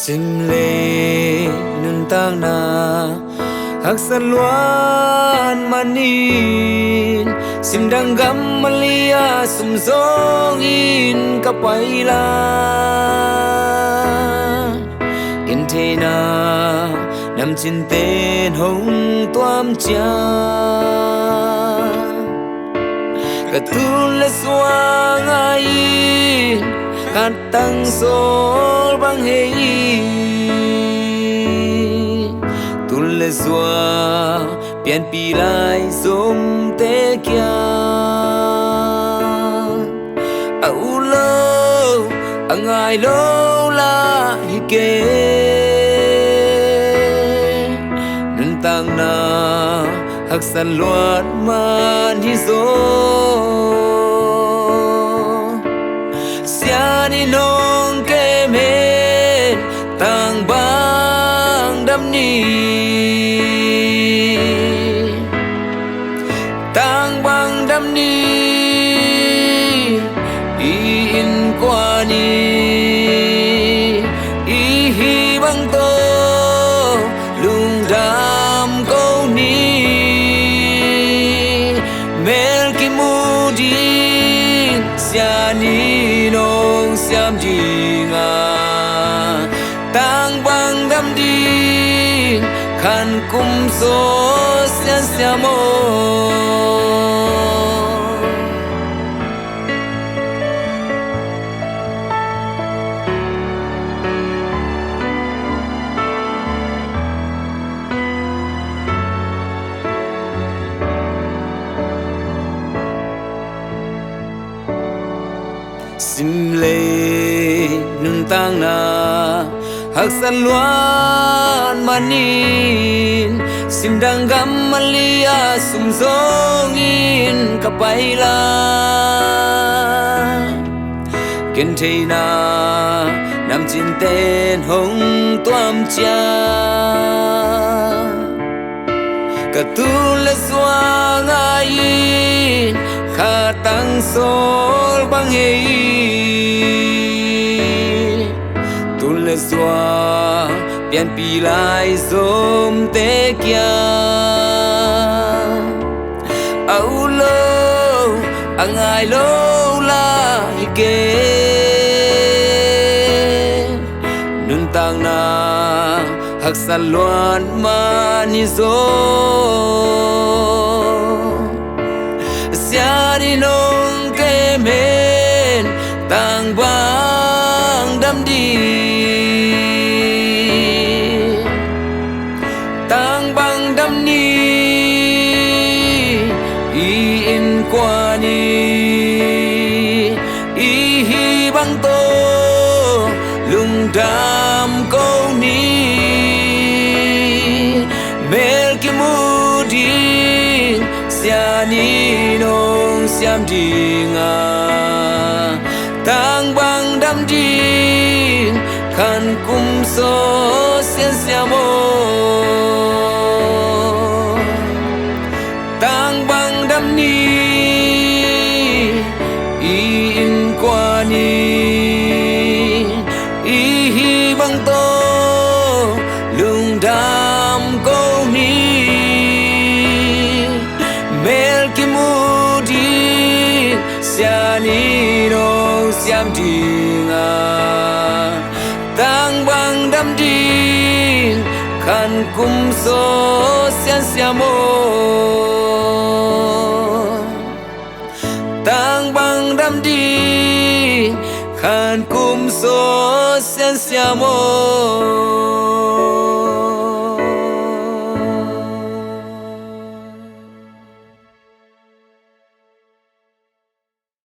Sim lệ nun tang na hak san luan manin sim dang gam malia sum zong in kapaila in thế na nằm trên tên hồng toam cha cả tu lệ xoang ai khát tăng sol bang hei tu lệ xoa pian pi lai som te kia au lo angai lo la hi ke nun tang na hak san luan man hi zo ni nong ke men tang bang dam ni tang bang dam ni in qua ni i hi bang to lung dam câu ni mel ki mu din sia ni nong siam jinga tang bang dam din khan kum so sian siamo sim lệ nun tang na hak san luan manin sim dang gam malia sum zong in kapaila ken thei na nam chin ten hong toam cha cả tu lệ xoa ngai kha tăng sol bang hei tu lệ xoa pian pi lai som te kia au lo angai lo la hi ke nun tang na hak san luan man hi zo sia ni nong ke men tang bang dam di tang bang dam ni in qua ni i hi bang to lung dam câu ni mel ki mu din sia ni nong siam jinga tang bang dam din khan kum so sian siamo tang bang dam ni in qua ni i hi bang to lung dam câu ni mel ki mu din sia ni nong siam jinga tang bang dam din khan kum so sian siamo tang bang dam din khan kum so sian siamo